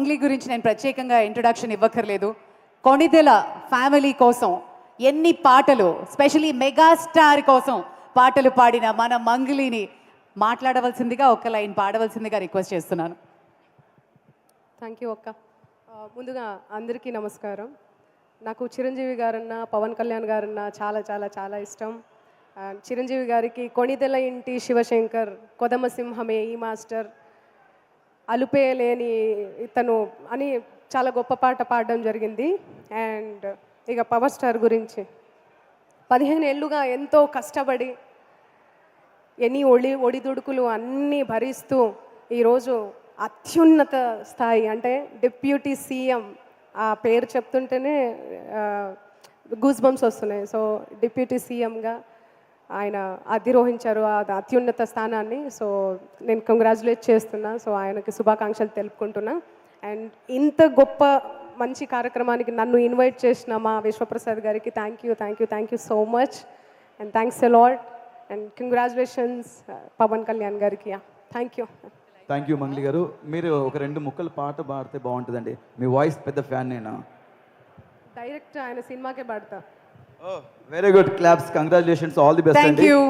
మంగ్లీ గురించి నేను ప్రత్యేకంగా ఇంట్రొడక్షన్ ఇవ్వక్కర్లేదు. కొణిదెల ఫ్యామిలీ కోసం ఎన్ని పాటలు, స్పెషలీ మెగాస్టార్ కోసం పాటలు పాడిన మన మంగ్లీని మాట్లాడవలసిందిగా ఒక లైన్ పాడవలసిందిగా రిక్వెస్ట్ చేస్తున్నాను. థ్యాంక్ యూ అక్క. ముందుగా అందరికీ నమస్కారం. నాకు చిరంజీవి గారన్నా పవన్ కళ్యాణ్ గారన్నా చాలా చాలా చాలా ఇష్టం. చిరంజీవి గారికి కొణిదెల ఇంటి శివశంకర్, కొదమ సింహమే ఈ మాస్టర్, అలుపే లేని ఇతను అని చాలా గొప్ప పాట పాడడం జరిగింది. అండ్ ఇక పవర్ స్టార్ గురించి 15 ఏళ్ళుగా ఎంతో కష్టపడి ఎన్ని ఒడిదుడుకులు అన్నీ భరిస్తూ ఈరోజు అత్యున్నత స్థాయి అంటే డిప్యూటీ సీఎం, ఆ పేరు చెప్తుంటేనే గూస్ బంప్స్ వస్తున్నాయి. సో డిప్యూటీ సీఎంగా ఆయన అధిరోహించారు ఆ అత్యున్నత స్థానాన్ని. సో నేను కంగ్రాచులేట్ చేస్తున్నా. సో ఆయనకి శుభాకాంక్షలు తెలుపుకుంటున్నా. అండ్ ఇంత గొప్ప మంచి కార్యక్రమానికి నన్ను ఇన్వైట్ చేసిన మా విశ్వప్రసాద్ గారికి thank you so much. And thanks a lot. And congratulations Pawan Kalyan గారికి. థ్యాంక్ యూ మంగ్లీ గారు. మీరు ఒక 2 ముక్కలు పాట పాడితే బాగుంటుందండి. మీ వాయిస్ పెద్ద ఫ్యాన్ నేను. డైరెక్ట్ ఆయన సినిమాకే పాడతా. Very good, claps, congratulations, all the best thank అండి. యూ.